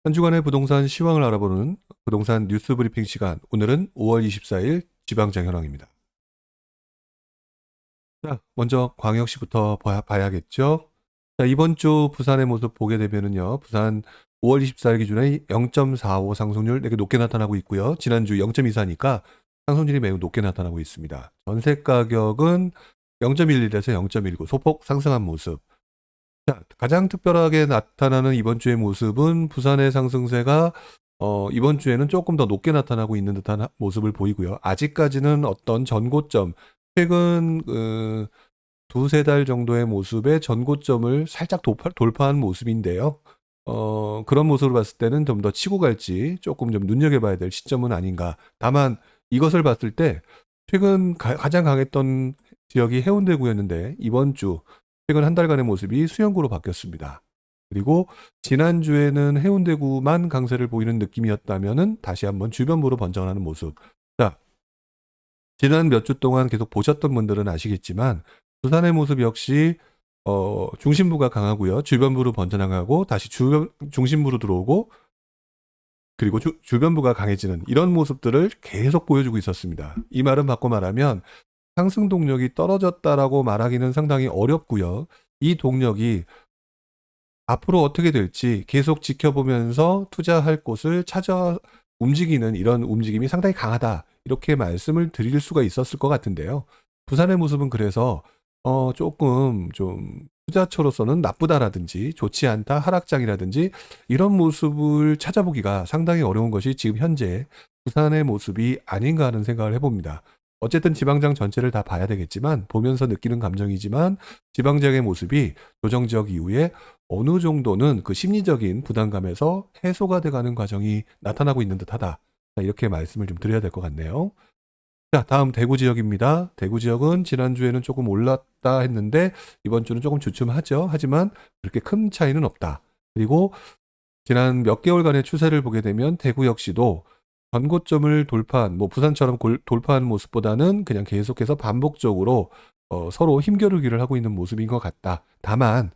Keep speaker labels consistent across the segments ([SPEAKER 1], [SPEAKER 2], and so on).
[SPEAKER 1] 한 주간의 부동산 시황을 알아보는 부동산 뉴스 브리핑 시간. 오늘은 5월 24일 지방장 현황입니다. 자, 먼저 광역시부터 봐야겠죠. 자, 이번 주 부산의 모습 보게 되면은요. 부산 5월 24일 기준에 0.45 상승률 되게 높게 나타나고 있고요. 지난주 0.24니까 상승률이 매우 높게 나타나고 있습니다. 전세 가격은 0.11에서 0.19 소폭 상승한 모습. 자, 가장 특별하게 나타나는 이번 주의 모습은 부산의 상승세가 이번 주에는 조금 더 높게 나타나고 있는 듯한 모습을 보이고요. 아직까지는 어떤 전고점, 최근 두세 달 정도의 모습의 전고점을 살짝 돌파한 모습인데요. 그런 모습을 봤을 때는 좀 더 치고 갈지 조금 좀 눈여겨봐야 될 시점은 아닌가. 다만 이것을 봤을 때 최근 가장 강했던 지역이 해운대구였는데 이번 주 최근 한 달간의 모습이 수영구로 바뀌었습니다. 그리고 지난주에는 해운대구만 강세를 보이는 느낌이었다면은 다시 한번 주변부로 번져나가는 모습. 자, 지난 몇 주 동안 계속 보셨던 분들은 아시겠지만 부산의 모습 역시 중심부가 강하고요. 주변부로 번져나가고 다시 중심부로 들어오고 그리고 주변부가 강해지는 이런 모습들을 계속 보여주고 있었습니다. 이 말은 바꿔 말하면 상승 동력이 떨어졌다라고 말하기는 상당히 어렵고요. 이 동력이 앞으로 어떻게 될지 계속 지켜보면서 투자할 곳을 찾아 움직이는 이런 움직임이 상당히 강하다. 이렇게 말씀을 드릴 수가 있었을 것 같은데요. 부산의 모습은 그래서 조금 좀 투자처로서는 나쁘다라든지 좋지 않다, 하락장이라든지 이런 모습을 찾아보기가 상당히 어려운 것이 지금 현재 부산의 모습이 아닌가 하는 생각을 해봅니다. 어쨌든 지방장 전체를 다 봐야 되겠지만 보면서 느끼는 감정이지만 지방장의 모습이 조정 지역 이후에 어느 정도는 그 심리적인 부담감에서 해소가 돼가는 과정이 나타나고 있는 듯하다. 이렇게 말씀을 좀 드려야 될 것 같네요. 자, 다음 대구 지역입니다. 대구 지역은 지난주에는 조금 올랐다 했는데 이번 주는 조금 주춤하죠. 하지만 그렇게 큰 차이는 없다. 그리고 지난 몇 개월간의 추세를 보게 되면 대구 역시도 전고점을 돌파한, 뭐 부산처럼 돌파한 모습보다는 그냥 계속해서 반복적으로 서로 힘겨루기를 하고 있는 모습인 것 같다. 다만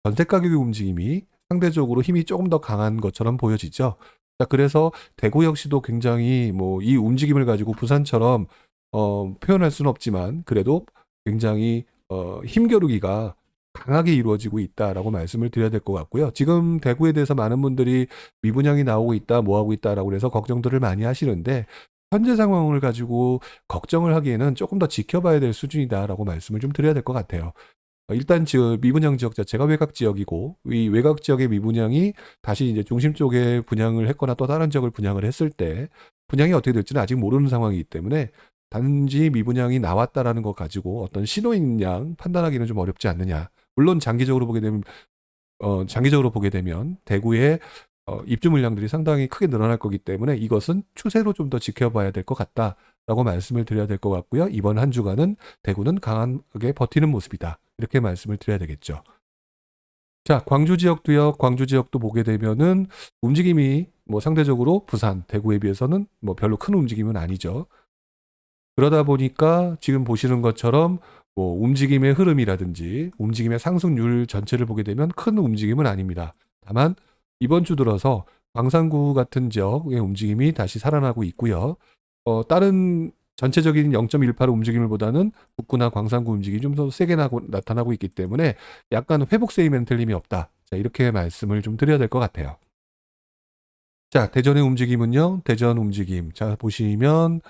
[SPEAKER 1] 전세 가격의 움직임이 상대적으로 힘이 조금 더 강한 것처럼 보여지죠. 자, 그래서 대구 역시도 굉장히 뭐 이 움직임을 가지고 부산처럼 표현할 수는 없지만 그래도 굉장히 힘겨루기가 강하게 이루어지고 있다라고 말씀을 드려야 될 것 같고요. 지금 대구에 대해서 많은 분들이 미분양이 나오고 있다, 뭐 하고 있다라고 해서 걱정들을 많이 하시는데 현재 상황을 가지고 걱정을 하기에는 조금 더 지켜봐야 될 수준이다라고 말씀을 좀 드려야 될 것 같아요. 일단 미분양 지역 자체가 외곽 지역이고 이 외곽 지역의 미분양이 다시 이제 중심 쪽에 분양을 했거나 또 다른 지역을 분양을 했을 때 분양이 어떻게 될지는 아직 모르는 상황이기 때문에 단지 미분양이 나왔다라는 것 가지고 어떤 신호인 양 판단하기는 좀 어렵지 않느냐. 물론 장기적으로 보게 되면 대구의 입주 물량들이 상당히 크게 늘어날 거기 때문에 이것은 추세로 좀 더 지켜봐야 될 것 같다라고 말씀을 드려야 될 것 같고요. 이번 한 주간은 대구는 강하게 버티는 모습이다. 이렇게 말씀을 드려야 되겠죠. 자, 광주 지역도요. 광주 지역도 보게 되면은 움직임이 뭐 상대적으로 부산, 대구에 비해서는 뭐 별로 큰 움직임은 아니죠. 그러다 보니까 지금 보시는 것처럼 뭐 움직임의 흐름이라든지 움직임의 상승률 전체를 보게 되면 큰 움직임은 아닙니다. 다만 이번 주 들어서 광산구 같은 지역의 움직임이 다시 살아나고 있고요. 다른 전체적인 0.18 움직임보다는 북구나 광산구 움직임이 좀 더 세게 나타나고 있기 때문에 약간 회복세의 멘틀림이 없다. 자, 이렇게 말씀을 좀 드려야 될 것 같아요. 자, 대전의 움직임은요. 대전 움직임. 자, 보시면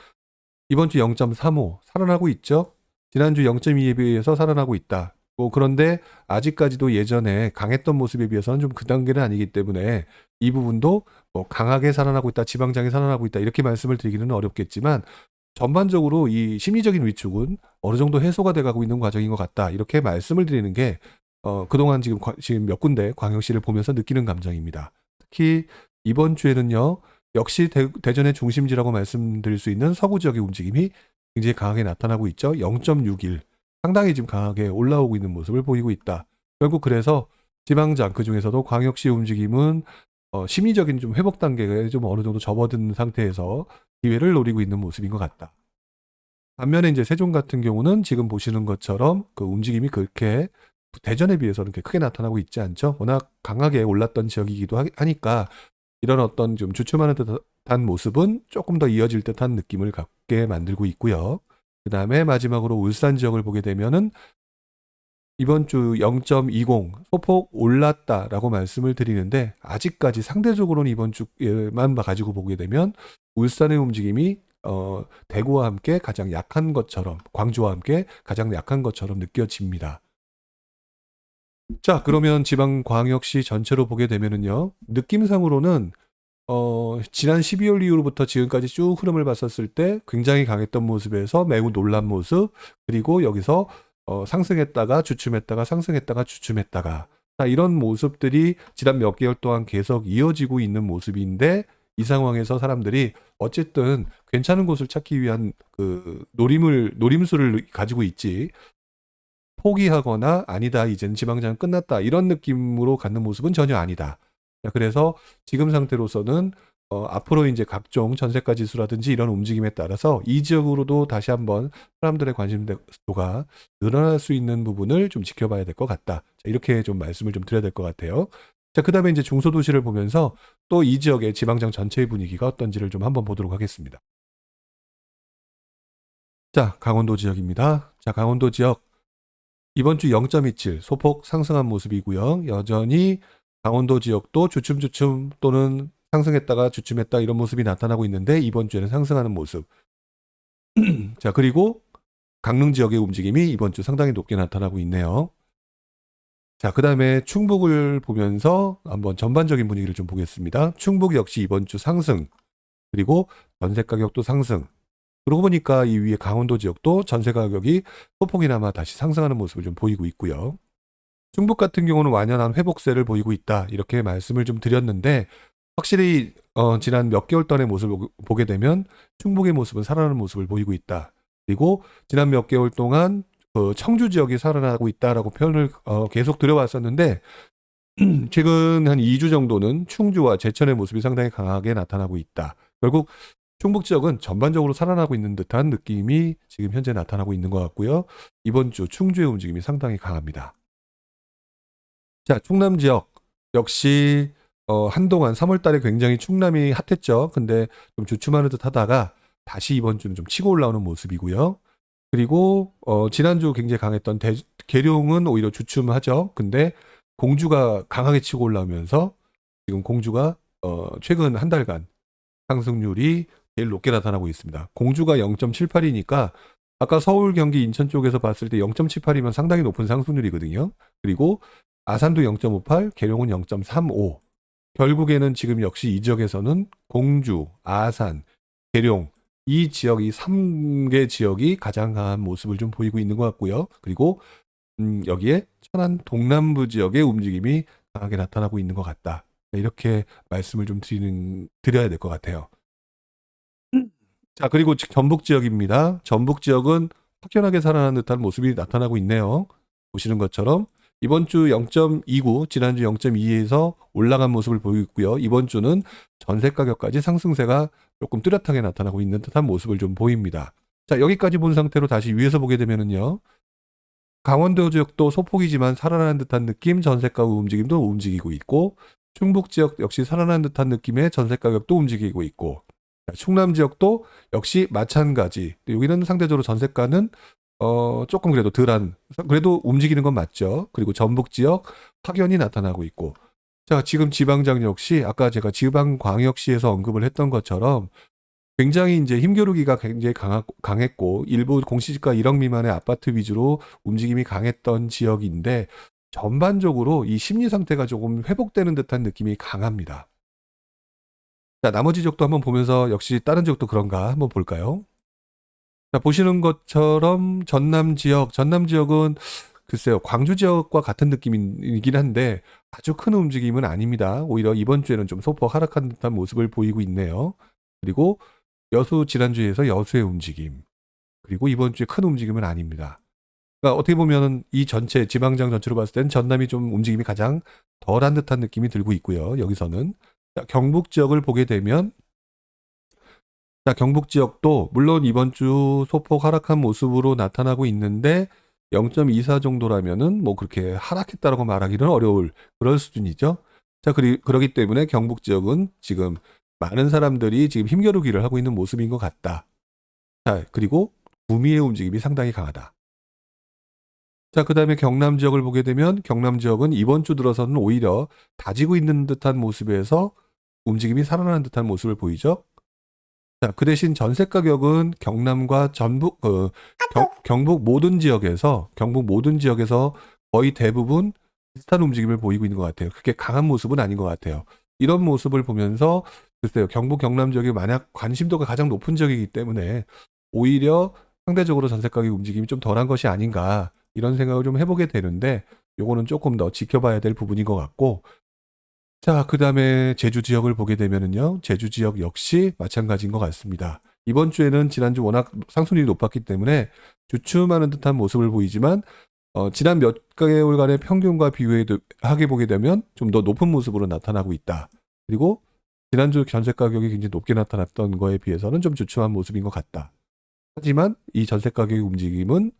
[SPEAKER 1] 이번 주 0.35 살아나고 있죠. 지난주 0.2에 비해서 살아나고 있다. 뭐 그런데 아직까지도 예전에 강했던 모습에 비해서는 좀 그 단계는 아니기 때문에 이 부분도 뭐 강하게 살아나고 있다, 지방장이 살아나고 있다 이렇게 말씀을 드리기는 어렵겠지만 전반적으로 이 심리적인 위축은 어느 정도 해소가 돼가고 있는 과정인 것 같다 이렇게 말씀을 드리는 게 그동안 지금 몇 군데 광역시를 보면서 느끼는 감정입니다. 특히 이번 주에는요. 역시 대전의 중심지라고 말씀드릴 수 있는 서구 지역의 움직임이 굉장히 강하게 나타나고 있죠. 0.61 상당히 지금 강하게 올라오고 있는 모습을 보이고 있다. 결국 그래서 지방장 그중에서도 광역시 움직임은 심리적인 좀 회복 단계에 좀 어느 정도 접어든 상태에서 기회를 노리고 있는 모습인 것 같다. 반면에 이제 세종 같은 경우는 지금 보시는 것처럼 그 움직임이 그렇게 대전에 비해서는 그렇게 크게 나타나고 있지 않죠. 워낙 강하게 올랐던 지역이기도 하니까 이런 어떤 좀 주춤하는 듯한 모습은 조금 더 이어질 듯한 느낌을 갖게 만들고 있고요. 그다음에 마지막으로 울산 지역을 보게 되면은 이번 주 0.20 소폭 올랐다라고 말씀을 드리는데 아직까지 상대적으로는 이번 주만 가지고 보게 되면 울산의 움직임이 대구와 함께 가장 약한 것처럼, 광주와 함께 가장 약한 것처럼 느껴집니다. 자, 그러면 지방광역시 전체로 보게 되면은요, 느낌상으로는 지난 12월 이후로부터 지금까지 쭉 흐름을 봤었을 때 굉장히 강했던 모습에서 매우 놀란 모습, 그리고 여기서 상승했다가 주춤했다가 상승했다가 주춤했다가, 자, 이런 모습들이 지난 몇 개월 동안 계속 이어지고 있는 모습인데, 이 상황에서 사람들이 어쨌든 괜찮은 곳을 찾기 위한 그 노림수를 가지고 있지, 포기하거나 아니다, 이젠 지방자는 끝났다, 이런 느낌으로 갖는 모습은 전혀 아니다. 자, 그래서 지금 상태로서는 앞으로 이제 각종 전세가 지수라든지 이런 움직임에 따라서 이 지역으로도 다시 한번 사람들의 관심도가 늘어날 수 있는 부분을 좀 지켜봐야 될 것 같다. 자, 이렇게 좀 말씀을 좀 드려야 될 것 같아요. 자, 그 다음에 이제 중소도시를 보면서 또 이 지역의 지방장 전체의 분위기가 어떤지를 좀 한번 보도록 하겠습니다. 자, 강원도 지역입니다. 자, 강원도 지역 이번 주 0.27 소폭 상승한 모습이고요. 여전히 강원도 지역도 주춤주춤 또는 상승했다가 주춤했다 이런 모습이 나타나고 있는데 이번 주에는 상승하는 모습. 자, 그리고 강릉 지역의 움직임이 이번 주 상당히 높게 나타나고 있네요. 자, 그 다음에 충북을 보면서 한번 전반적인 분위기를 좀 보겠습니다. 충북 역시 이번 주 상승, 그리고 전세 가격도 상승. 그러고 보니까 이 위에 강원도 지역도 전세 가격이 소폭이나마 다시 상승하는 모습을 좀 보이고 있고요. 충북 같은 경우는 완연한 회복세를 보이고 있다, 이렇게 말씀을 좀 드렸는데 확실히 지난 몇 개월 동안의 모습을 보게 되면 충북의 모습은 살아나는 모습을 보이고 있다. 그리고 지난 몇 개월 동안 청주 지역이 살아나고 있다라고 표현을 계속 드려왔었는데 최근 한 2주 정도는 충주와 제천의 모습이 상당히 강하게 나타나고 있다. 결국 충북 지역은 전반적으로 살아나고 있는 듯한 느낌이 지금 현재 나타나고 있는 것 같고요. 이번 주 충주의 움직임이 상당히 강합니다. 자, 충남 지역 역시 한동안 3월 달에 굉장히 충남이 핫했죠. 근데 좀 주춤하는 듯 하다가 다시 이번 주는 좀 치고 올라오는 모습이고요. 그리고 지난주 굉장히 강했던 계룡은 오히려 주춤하죠. 근데 공주가 강하게 치고 올라오면서 지금 공주가 최근 한 달간 상승률이 제일 높게 나타나고 있습니다. 공주가 0.78이니까 아까 서울, 경기, 인천 쪽에서 봤을 때 0.78이면 상당히 높은 상승률이거든요. 그리고 아산도 0.58, 계룡은 0.35. 결국에는 지금 역시 이 지역에서는 공주, 아산, 계룡 이 지역, 이 3개 지역이 가장 강한 모습을 좀 보이고 있는 것 같고요. 그리고 여기에 천안 동남부 지역의 움직임이 강하게 나타나고 있는 것 같다. 이렇게 말씀을 좀 드려야 될 것 같아요. 자, 그리고 전북 지역입니다. 전북 지역은 확연하게 살아난 듯한 모습이 나타나고 있네요. 보시는 것처럼 이번 주 0.29, 지난주 0.2에서 올라간 모습을 보이고 있고요. 이번 주는 전세 가격까지 상승세가 조금 뚜렷하게 나타나고 있는 듯한 모습을 좀 보입니다. 자, 여기까지 본 상태로 다시 위에서 보게 되면은요. 강원도 지역도 소폭이지만 살아나는 듯한 느낌, 전세가 움직임도 움직이고 있고, 충북 지역 역시 살아나는 듯한 느낌의 전세 가격도 움직이고 있고, 충남 지역도 역시 마찬가지. 여기는 상대적으로 전세가는 조금 그래도 덜한, 그래도 움직이는 건 맞죠. 그리고 전북 지역 확연히 나타나고 있고, 자, 지금 지방장 역시 아까 제가 지방광역시에서 언급을 했던 것처럼 굉장히 이제 힘겨루기가 굉장히 강했고 일부 공시지가 1억 미만의 아파트 위주로 움직임이 강했던 지역인데 전반적으로 이 심리 상태가 조금 회복되는 듯한 느낌이 강합니다. 자, 나머지 지역도 한번 보면서 역시 다른 지역도 그런가 한번 볼까요? 자, 보시는 것처럼 전남 지역은 글쎄요, 광주 지역과 같은 느낌이긴 한데 아주 큰 움직임은 아닙니다. 오히려 이번 주에는 좀 소폭 하락한 듯한 모습을 보이고 있네요. 그리고 여수, 지난주에서 여수의 움직임, 그리고 이번 주에 큰 움직임은 아닙니다. 그러니까 어떻게 보면 이 전체 지방장 전체로 봤을 땐 전남이 좀 움직임이 가장 덜한 듯한 느낌이 들고 있고요. 여기서는 자, 경북 지역을 보게 되면 자, 경북 지역도 물론 이번 주 소폭 하락한 모습으로 나타나고 있는데 0.24 정도라면은 뭐 그렇게 하락했다라고 말하기는 어려울 그런 수준이죠. 자, 그러기 때문에 경북 지역은 지금 많은 사람들이 지금 힘겨루기를 하고 있는 모습인 것 같다. 자, 그리고 구미의 움직임이 상당히 강하다. 자, 그 다음에 경남 지역을 보게 되면 경남 지역은 이번 주 들어서는 오히려 다지고 있는 듯한 모습에서 움직임이 살아나는 듯한 모습을 보이죠. 자, 그 대신 전세 가격은 경남과 경북 모든 지역에서 거의 대부분 비슷한 움직임을 보이고 있는 것 같아요. 그렇게 강한 모습은 아닌 것 같아요. 이런 모습을 보면서 글쎄요, 경북 경남 지역이 만약 관심도가 가장 높은 지역이기 때문에 오히려 상대적으로 전세 가격 움직임이 좀 덜한 것이 아닌가 이런 생각을 좀 해보게 되는데 요거는 조금 더 지켜봐야 될 부분인 것 같고, 자, 그 다음에 제주 지역을 보게 되면은요, 제주 지역 역시 마찬가지인 것 같습니다. 이번 주에는 지난주 워낙 상승률이 높았기 때문에 주춤하는 듯한 모습을 보이지만, 지난 몇 개월간의 평균과 비교하게 보게 되면 좀 더 높은 모습으로 나타나고 있다. 그리고 지난주 전세 가격이 굉장히 높게 나타났던 거에 비해서는 좀 주춤한 모습인 것 같다. 하지만 이 전세 가격의 움직임은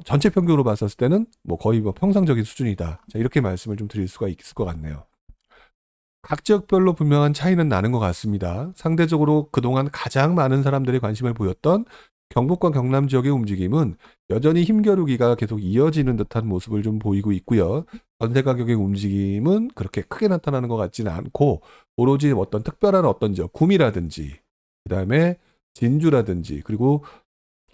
[SPEAKER 1] 전체 평균으로 봤었을 때는 뭐 거의 뭐 평상적인 수준이다. 자, 이렇게 말씀을 좀 드릴 수가 있을 것 같네요. 각 지역별로 분명한 차이는 나는 것 같습니다. 상대적으로 그동안 가장 많은 사람들이 관심을 보였던 경북과 경남 지역의 움직임은 여전히 힘겨루기가 계속 이어지는 듯한 모습을 좀 보이고 있고요. 전세 가격의 움직임은 그렇게 크게 나타나는 것 같지는 않고 오로지 어떤 특별한 어떤 지역, 구미라든지 그다음에 진주라든지 그리고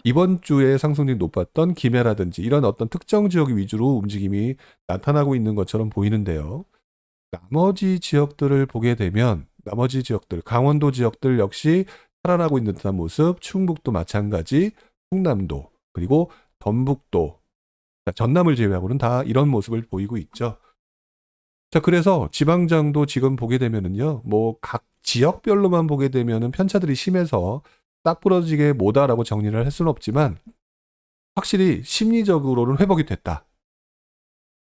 [SPEAKER 1] 이번 주에 상승률이 높았던 김해라든지 이런 어떤 특정 지역 위주로 움직임이 나타나고 있는 것처럼 보이는데요. 나머지 지역들을 보게 되면 나머지 지역들, 강원도 지역들 역시 살아나고 있는 듯한 모습, 충북도 마찬가지, 충남도, 그리고 전북도, 전남을 제외하고는 다 이런 모습을 보이고 있죠. 자, 그래서 지방장도 지금 보게 되면은요, 뭐 각 지역별로만 보게 되면은 편차들이 심해서 딱 부러지게 뭐다라고 정리를 할 수는 없지만 확실히 심리적으로는 회복이 됐다.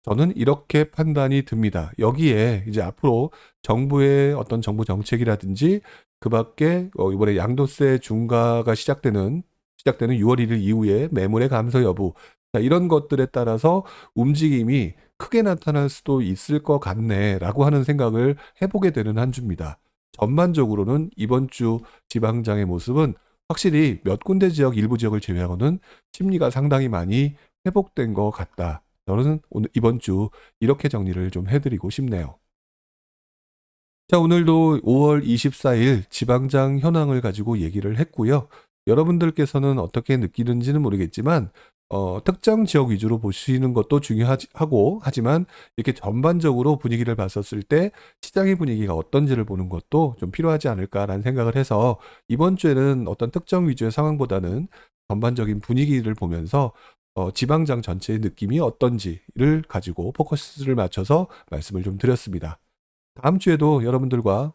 [SPEAKER 1] 저는 이렇게 판단이 듭니다. 여기에 이제 앞으로 정부의 어떤 정부 정책이라든지 그 밖에 이번에 양도세 중과가 시작되는 6월 1일 이후에 매물의 감소 여부, 자, 이런 것들에 따라서 움직임이 크게 나타날 수도 있을 것 같네라고 하는 생각을 해보게 되는 한 주입니다. 전반적으로는 이번 주 지방장의 모습은 확실히 몇 군데 지역, 일부 지역을 제외하고는 심리가 상당히 많이 회복된 것 같다. 저는 이번 주 이렇게 정리를 좀 해드리고 싶네요. 자, 오늘도 5월 24일 지방장 현황을 가지고 얘기를 했고요. 여러분들께서는 어떻게 느끼는지는 모르겠지만 특정 지역 위주로 보시는 것도 중요하고 하지만 이렇게 전반적으로 분위기를 봤었을 때 시장의 분위기가 어떤지를 보는 것도 좀 필요하지 않을까라는 생각을 해서 이번 주에는 어떤 특정 위주의 상황보다는 전반적인 분위기를 보면서 지방장 전체의 느낌이 어떤지를 가지고 포커스를 맞춰서 말씀을 좀 드렸습니다. 다음 주에도 여러분들과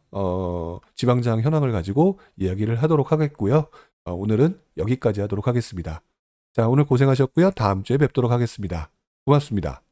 [SPEAKER 1] 지방장 현황을 가지고 이야기를 하도록 하겠고요. 오늘은 여기까지 하도록 하겠습니다. 자, 오늘 고생하셨고요. 다음 주에 뵙도록 하겠습니다. 고맙습니다.